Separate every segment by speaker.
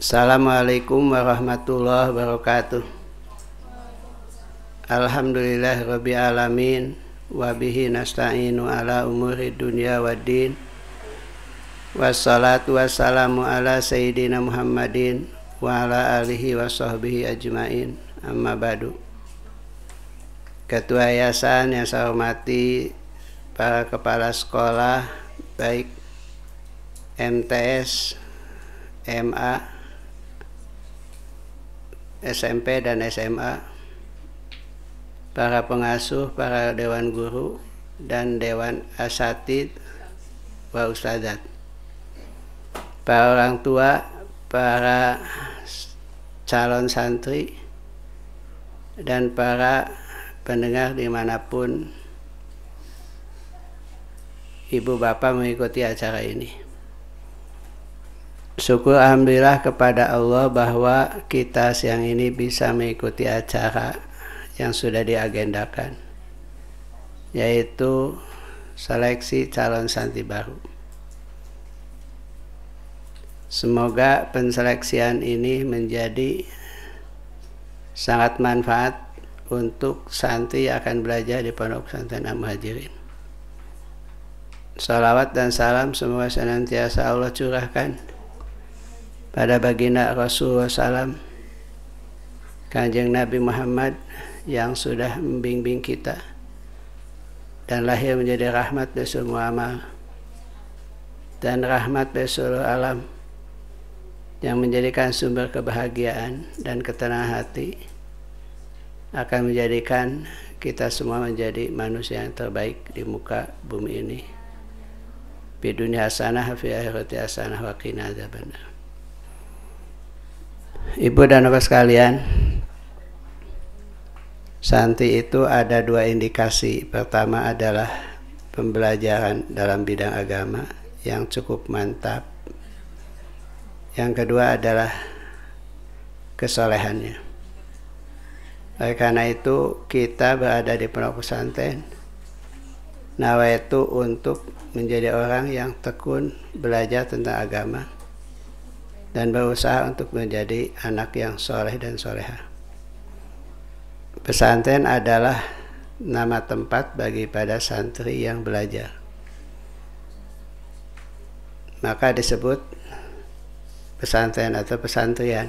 Speaker 1: Assalamualaikum warahmatullahi wabarakatuh. Alhamdulillahirabbil alamin wa bihi nasta'inu ala umuri dunya waddin. Wassalatu wassalamu ala sayyidina Muhammadin wa ala alihi wa sahbihi ajmain. Amma ba'du. Ketua Yayasan yang saya hormati, para kepala sekolah baik MTS, MA, SMP dan SMA, para pengasuh, para dewan guru dan dewan asatid wa ustadzat, para orang tua, para calon santri, dan para pendengar dimanapun ibu bapak mengikuti acara ini. Syukur alhamdulillah kepada Allah bahwa kita siang ini bisa mengikuti acara yang sudah diagendakan, yaitu seleksi calon santri baru. Semoga penseleksian ini menjadi sangat manfaat untuk santri yang akan belajar di Pondok Pesantren Al-Muhajirin. Salawat dan salam semoga senantiasa Allah curahkan pada baginda Rasulullah SAW, Kanjeng Nabi Muhammad yang sudah membimbing kita dan lahir menjadi rahmat bagi semua amal dan rahmat bagi seluruh alam, yang menjadikan sumber kebahagiaan dan ketenangan hati, akan menjadikan kita semua menjadi manusia yang terbaik di muka bumi ini. Fi dunya hasanah, fi akhirati hasanah, wa qina adzabannar. Ibu dan bapak sekalian, santri itu ada dua indikasi. Pertama adalah pembelajaran dalam bidang agama yang cukup mantap. Yang kedua adalah kesolehannya. Oleh karena itu kita berada di pondok pesantren nawaitu untuk menjadi orang yang tekun belajar tentang agama dan berusaha untuk menjadi anak yang soleh dan soleha. Pesantren adalah nama tempat bagi pada santri yang belajar. Maka disebut pesantren atau pesantrian.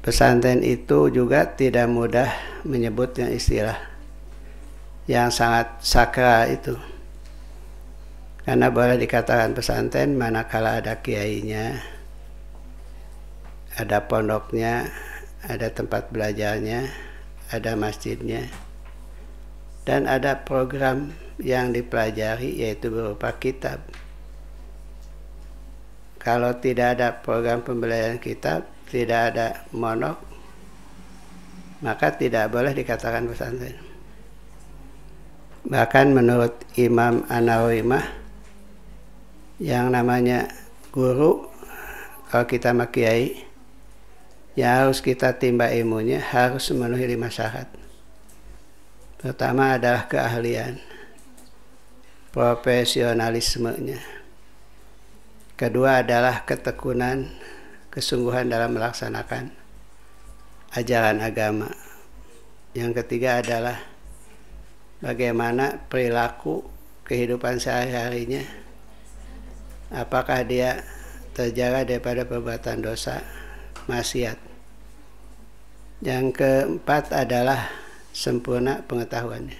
Speaker 1: Pesantren itu juga tidak mudah menyebut yang istilah yang sangat sakral itu. Karena boleh dikatakan pesantren manakala ada kiainya, ada pondoknya, ada tempat belajarnya, ada masjidnya, dan ada program yang dipelajari yaitu berupa kitab. Kalau tidak ada program pembelajaran kitab, tidak ada monok, maka tidak boleh dikatakan pesantren. Bahkan menurut Imam An-Nawawi yang namanya guru, kalau kita kiai, yang harus kita timba ilmunya harus memenuhi 5 syarat. Pertama adalah keahlian, profesionalismenya. Kedua adalah ketekunan, kesungguhan dalam melaksanakan ajaran agama. Yang ketiga adalah bagaimana perilaku kehidupan sehari-harinya. Apakah dia terjaga daripada perbuatan dosa, maksiat. Yang keempat adalah sempurna pengetahuannya.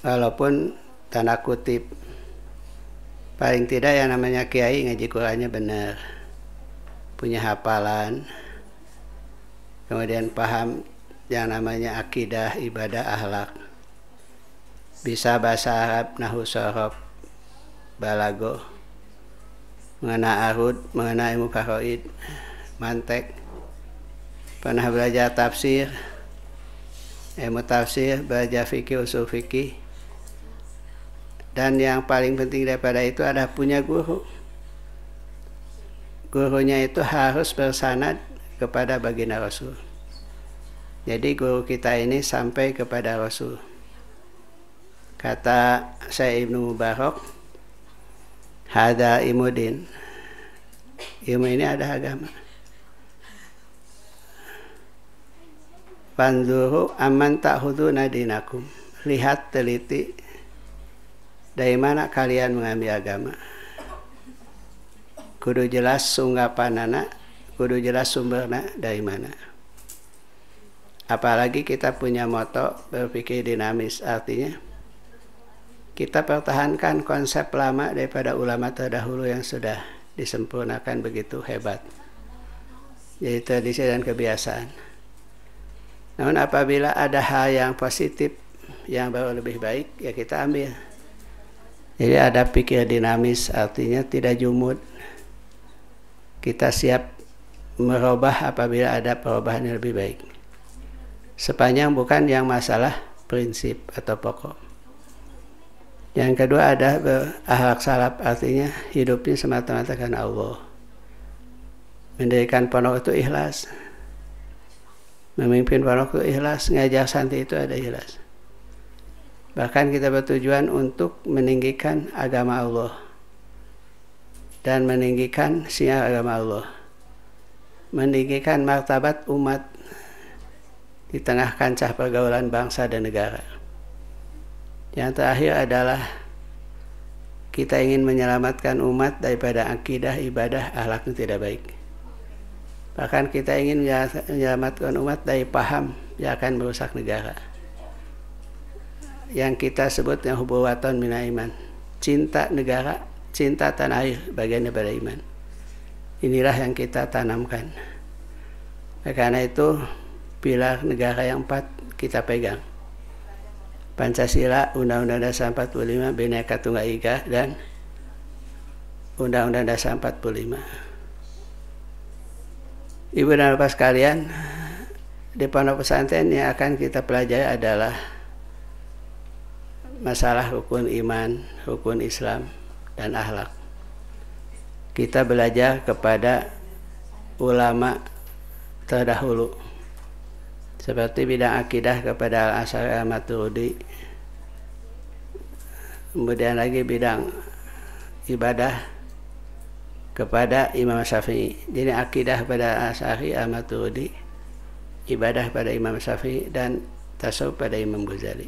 Speaker 1: Walaupun tanda kutip, paling tidak yang namanya kiai ngaji Qur'annya benar, punya hafalan, kemudian paham yang namanya akidah, ibadah, akhlak, bisa bahasa Arab, nahwu, shorof, balago, mengenai arud, mengenai ilmu faraid, mantek, pernah belajar tafsir, ilmu tafsir, belajar fikih, usul fikih, dan yang paling penting daripada itu adalah punya guru. Gurunya itu harus bersanad kepada baginda Rasul. Jadi guru kita ini sampai kepada Rasul. Kata saya Ibnu Mubarak, hada imudin, ilmu ini ada agama. Fanzuru amman ta'khuduna dinakum. Lihat, teliti dari mana kalian mengambil agama. Kudu jelas sunggapanana, kudu jelas sumberna dari mana. Apalagi kita punya moto berpikir dinamis, artinya kita pertahankan konsep lama daripada ulama terdahulu yang sudah disempurnakan begitu hebat. Jadi tradisi dan kebiasaan. Namun apabila ada hal yang positif yang baru lebih baik, ya kita ambil. Jadi ada pikir dinamis, artinya tidak jumud. Kita siap merubah apabila ada perubahan yang lebih baik. Sepanjang bukan yang masalah prinsip atau pokok. Yang kedua ada akhlak salaf, artinya hidupnya semata-mata karena Allah. Mendirikan pondok itu ikhlas. Memimpin pondok itu ikhlas, ngajar santri itu ada ikhlas. Bahkan kita bertujuan untuk meninggikan agama Allah dan meninggikan siar agama Allah, meninggikan martabat umat di tengah kancah pergaulan bangsa dan negara. Yang terakhir adalah kita ingin menyelamatkan umat daripada akidah, ibadah, akhlak yang tidak baik. Bahkan kita ingin menyelamatkan umat dari paham yang akan merusak negara. Yang kita sebut yang hubuwaton mina iman. Cinta negara, cinta tanah air, bagian daripada iman. Inilah yang kita tanamkan. Karena itu pilar negara yang 4 kita pegang. Pancasila, Undang-Undang Dasar 45, Bhinneka Tunggal Ika, dan Undang-Undang Dasar 45. Ibu dan bapak sekalian, di pondok pesantren yang akan kita pelajari adalah masalah rukun iman, rukun Islam, dan akhlak. Kita belajar kepada ulama terdahulu, seperti bidang akidah kepada Al-Asy'ari Al-Maturidi, kemudian lagi bidang ibadah kepada Imam Syafi'i. Jadi akidah pada Al-Asy'ari Al-Maturidi, ibadah pada Imam Syafi'i, dan tasawuf pada Imam Ghazali.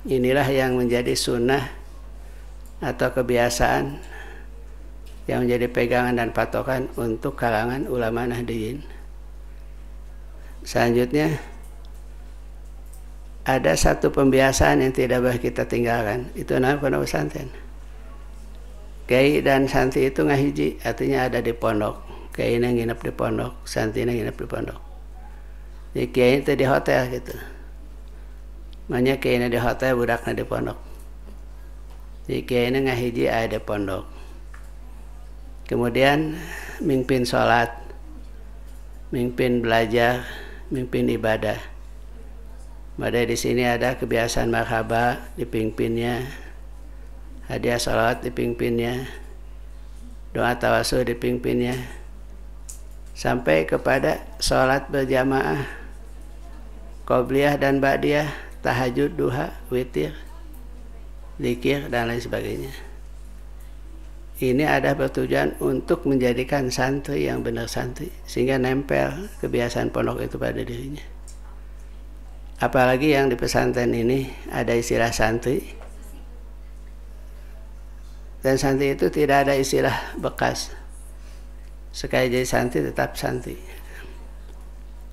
Speaker 1: Inilah yang menjadi sunnah atau kebiasaan yang menjadi pegangan dan patokan untuk kalangan ulama Nahdliyin. Selanjutnya ada satu pembiasaan yang tidak boleh kita tinggalkan, itu namanya pondok pesantren. Kiai dan santri itu ngahiji, artinya ada di pondok. Kiai yang nginep di pondok, santri yang nginep di pondok. Jadi kiai itu di hotel gitu. Makanya kiai di hotel, budaknya di pondok. Jadi kiai ngahiji ada di pondok. Kemudian mimpin sholat, mimpin belajar, mimpin ibadah. Pada di sini ada kebiasaan marhaba dipimpinnya, hadiah salat dipimpinnya, doa tawasul dipimpinnya, sampai kepada salat berjamaah, qobliyah dan ba'diyah, tahajud, duha, witir, zikir, dan lain sebagainya. Ini ada bertujuan untuk menjadikan santri yang benar santri, sehingga nempel kebiasaan pondok itu pada dirinya. Apalagi yang di pesantren ini ada istilah santri, dan santri itu tidak ada istilah bekas. Sekali jadi santri tetap santri.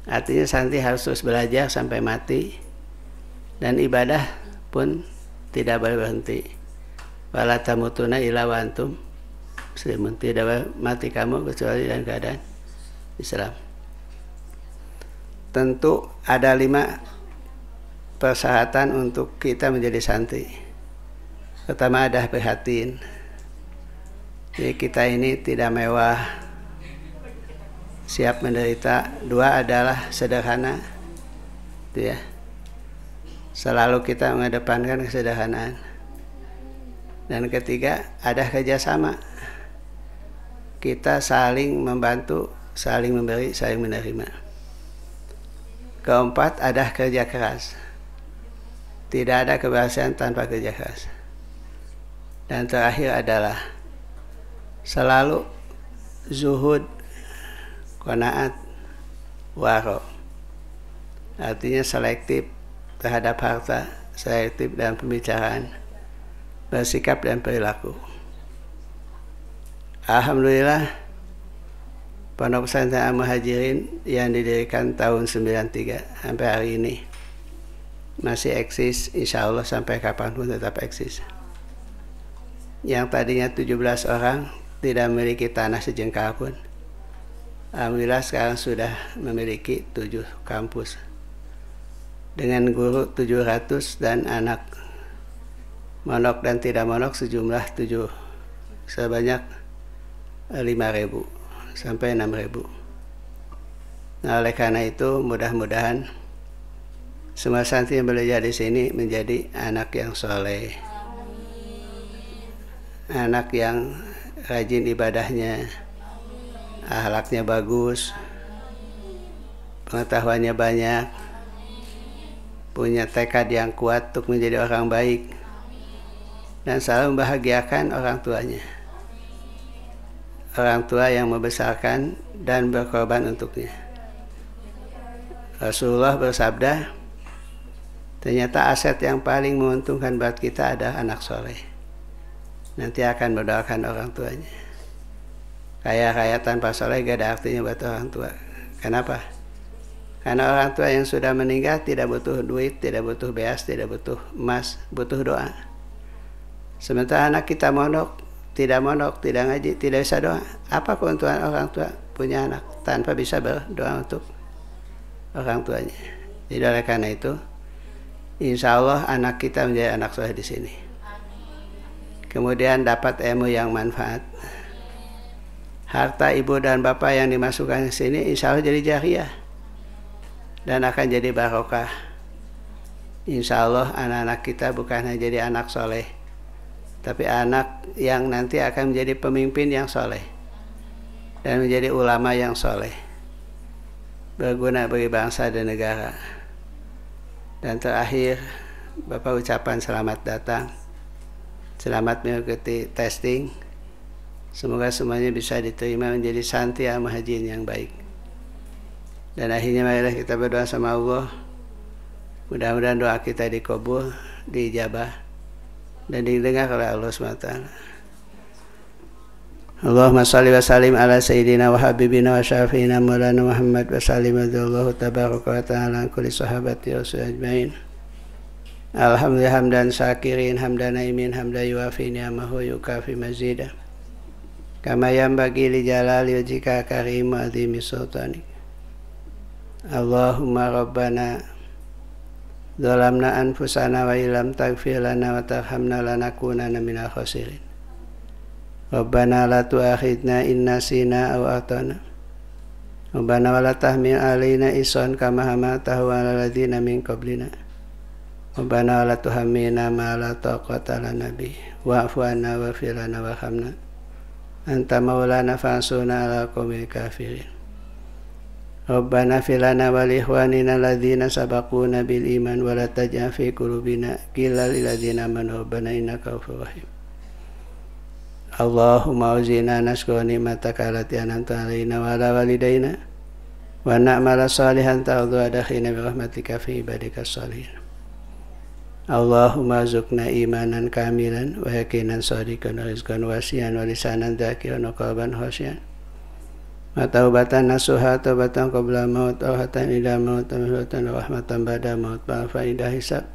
Speaker 1: Artinya santri harus terus belajar sampai mati, dan ibadah pun tidak boleh berhenti. Wala tamutuna illa wa antum muslimun, tidak mati kamu kecuali dalam keadaan Islam. Tentu ada 5 persyaratan untuk kita menjadi santri. Pertama ada prihatin. Jadi kita ini tidak mewah, siap menderita. 2 adalah sederhana, itu ya. Selalu kita mengedepankan kesederhanaan. Dan ketiga ada kerjasama. Kita saling membantu, saling memberi, saling menerima. Keempat ada kerja keras. Tidak ada keberhasilan tanpa kerja keras. Dan terakhir adalah selalu zuhud, qanaat, waro. Artinya selektif terhadap harta, selektif dalam pembicaraan, bersikap dan perilaku. Alhamdulillah, Pondok Pesantren Al-Muhajirin yang didirikan tahun 93 sampai hari ini masih eksis, insya Allah sampai kapanpun tetap eksis. Yang tadinya 17 orang tidak memiliki tanah sejengkal pun, alhamdulillah sekarang sudah memiliki 7 kampus dengan guru 700 dan anak monok dan tidak monok sejumlah 7 sebanyak 5.000 sampai 6.000. Nah, oleh karena itu mudah-mudahan semua santri yang belajar di sini menjadi anak yang soleh, anak yang rajin ibadahnya, akhlaknya bagus, pengetahuannya banyak, punya tekad yang kuat untuk menjadi orang baik, dan selalu membahagiakan orang tuanya. Orang tua yang membesarkan dan berkorban untuknya. Rasulullah bersabda, ternyata aset yang paling menguntungkan buat kita adalah anak soleh. Nanti akan mendoakan orang tuanya. Kaya-kaya tanpa soleh gak ada artinya buat orang tua. Kenapa? Karena orang tua yang sudah meninggal tidak butuh duit, tidak butuh beas, tidak butuh emas, butuh doa. Sementara anak kita monok, tidak ngaji, tidak bisa doa. Apa keuntungan orang tua punya anak tanpa bisa berdoa untuk orang tuanya? Jadi oleh karena itu, insya Allah anak kita menjadi anak soleh di sini. Kemudian dapat ilmu yang manfaat. Harta ibu dan bapak yang dimasukkan ke sini insya Allah jadi jariyah dan akan jadi barokah. Insya Allah anak-anak kita bukan hanya jadi anak soleh, tapi anak yang nanti akan menjadi pemimpin yang soleh dan menjadi ulama yang soleh, berguna bagi bangsa dan negara. Dan terakhir, Bapak ucapan selamat datang, selamat mengikuti testing. Semoga semuanya bisa diterima menjadi santri Al-Muhajirin yang baik. Dan akhirnya marilah kita berdoa sama Allah, mudah-mudahan doa kita dikabul, diijabah, dan didengar oleh Allah SWT. Allahumma salli wa sallim ala sayyidina wa habibina wa syafi'ina maulana Muhammad wa sallim adallahu tabaraka wa ta'ala kulli sahabati rasul ajmain. Alhamdulillah hamdan syakirin hamdan naimin hamdan yuafi ni'amahu yukafi mazidah kama yanbaghi li jalali wajhika karim azimi sultanik. Allahumma rabbana zalamna anfusana wa illam taghfir lana wa tarhamna lanakunanna minal khasirin. Rabbana la tu'akhidna in nasina aw akhtana. Rabbana wa la tahmil alaina isran kama hamaltahu 'alal ladzina min qablina. Rabbana wa la tuhammilna ma la taqata lana bih wa'fu 'anna waghfir lana warhamna anta maulana fansurna 'alal qaumil kafirin. Rabbana fir lana wa li ikhwanina alladzina sabaquna bil iman wa la taj'al fi qulubina ghillan lil ladzina amanu rabbana innaka ghafurur rahim. Allahumma uzina naskura ni'mataka allati an'amta 'alaina wa 'ala walidayna wa na'mala salihan tardu adkhilna bi rahmatika fi ibadikas shalihin. Allahumma zukna imanan kamilan wa yaqinan shadiqan wa rizqan wasi'an wa lisanan dzakiran wa qalban khashiyan wa taubatan nasuha taubatan qabla maut wa hatan ila maut wa rahmatan ba'da maut wa fa'idah hisab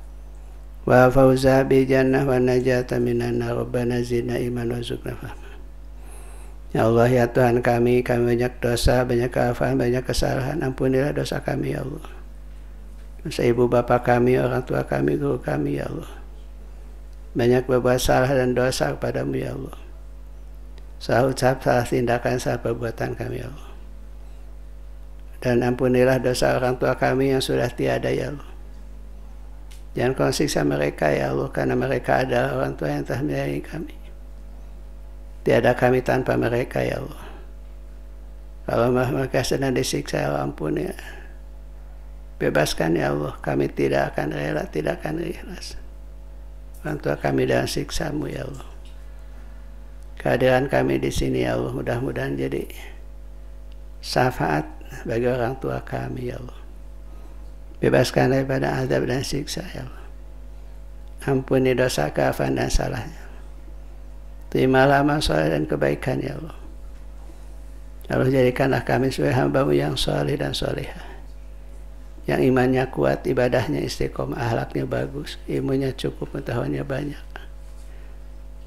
Speaker 1: wa fawza bi jannah wa najata minan nar. Rabbana zidna iman wa zukna fahma. Ya Allah, ya Tuhan kami banyak dosa, banyak kealfaan, banyak kesalahan. Ampunilah dosa kami ya Allah, dosa ibu bapa kami, orang tua kami, guru kami ya Allah. Banyak berbuat salah dan dosa kepadamu ya Allah. Salah ucap, salah tindakan, salah perbuatan kami ya Allah. Dan ampunilah dosa orang tua kami yang sudah tiada ya Allah. Jangan kau siksa mereka ya Allah, karena mereka adalah orang tua yang telah menyayangi kami. Tiada kami tanpa mereka ya Allah. Kalau mereka sedang disiksa ya Allah, ampuni ya. Bebaskan ya Allah, kami tidak akan rela, tidak akan ikhlas. Orang tua kami dalam siksamu ya Allah. Kehadiran kami di sini ya Allah mudah-mudahan jadi syafaat bagi orang tua kami ya Allah. Bebaskan daripada azab dan siksa ya Allah. Ampuni dosa, keafan dan salahnya. Terimalah amal soleh dan kebaikan ya Allah. Ya Allah, jadikanlah kami sebagai hamba-Mu yang soleh dan solehah, yang imannya kuat, ibadahnya istiqomah, akhlaknya bagus, ilmunya cukup, pengetahuannya banyak,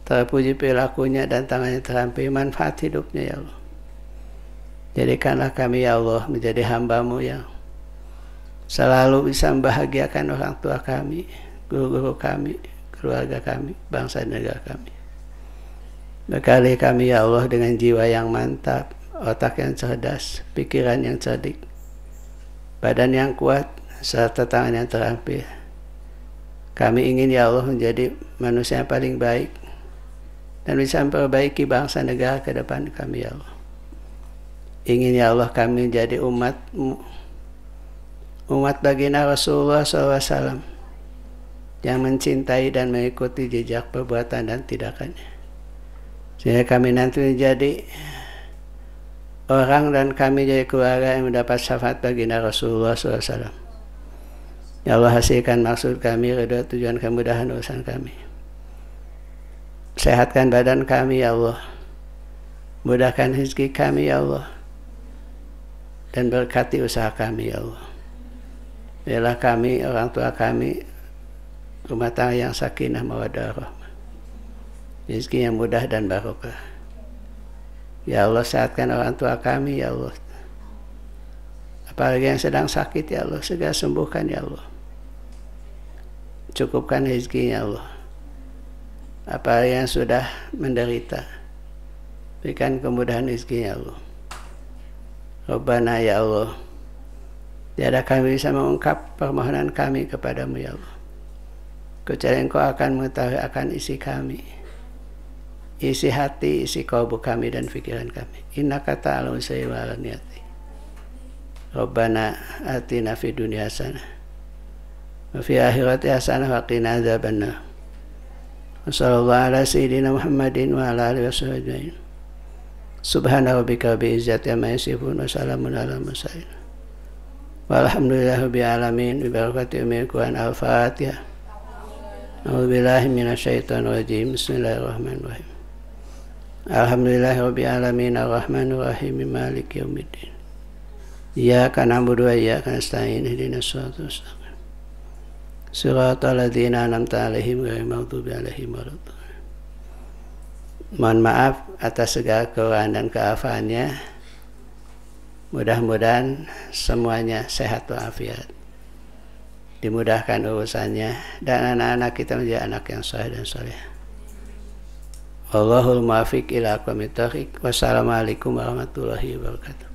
Speaker 1: terpuji perilakunya dan tangannya terampil, manfaat hidupnya ya Allah. Jadikanlah kami ya Allah menjadi hamba-Mu yang selalu bisa membahagiakan orang tua kami, guru-guru kami, keluarga kami, bangsa dan negara kami. Bekali kami ya Allah dengan jiwa yang mantap, otak yang cerdas, pikiran yang cerdik, badan yang kuat, serta tangan yang terampil. Kami ingin ya Allah menjadi manusia yang paling baik dan bisa memperbaiki bangsa negara ke depan kami ya Allah. Ingin ya Allah kami menjadi umat baginda Rasulullah SAW yang mencintai dan mengikuti jejak perbuatan dan tindakannya, sehingga kami nanti menjadi orang dan kami jadi keluarga yang mendapat syafaat baginda Rasulullah SAW. Ya Allah, hasilkan maksud kami, ridha, tujuan, kemudahan urusan kami. Sehatkan badan kami ya Allah, mudahkan rezeki kami ya Allah, dan berkati usaha kami ya Allah. Biarlah kami, orang tua kami, rumah tangga yang sakinah mawaddah rahmah, rezeki yang mudah dan barokah. Ya Allah, sehatkan orang tua kami ya Allah, apalagi yang sedang sakit ya Allah, segera sembuhkan ya Allah. Cukupkan rezekinya ya Allah. Apalagi yang sudah menderita, berikan kemudahan rezekinya ya Allah. Rabbana ya Allah, tiada kami bisa mengungkap permohonan kami kepadamu ya Allah, kecuali Engkau akan mengetahui akan isi kami, isi hati, isi kalbu kami dan pikiran kami. Innaka ta'lamu sirri wa alaniyati. Rabbana atina fid dunya hasanah wa fil akhirati hasanah wa qina adzabannar. Wassallallahu ala sayyidina Muhammadin wa ala alihi washabbihi ajmain. Subhana rabbika rabbil izzati amma yasifun wa salamun ala mursalin. Walhamdulillahi rabbil alamin bi barakati ummil Qur'an. Al-Fatihah. A'udzubillahi minasyaitonir rajim. Bismillahirrahmanirrahim. Alhamdulillahi rabbil alamin arrahmanir rahim maliki yaumiddin. Iyyaka na'budu wa iyyaka nasta'in ihdinas siratal mustaqim. Siratal ladzina an'amta 'alaihim ghairil maghdubi 'alaihim waladdallin. Mohon maaf atas segala kekurangan dan keafaannya. Mudah-mudahan semuanya sehat walafiat, dimudahkan urusannya, dan anak-anak kita menjadi anak yang saleh dan saleh. Wallahul muwaffiq ila aqwamit thoriq. Wassalamualaikum warahmatullahi wabarakatuh.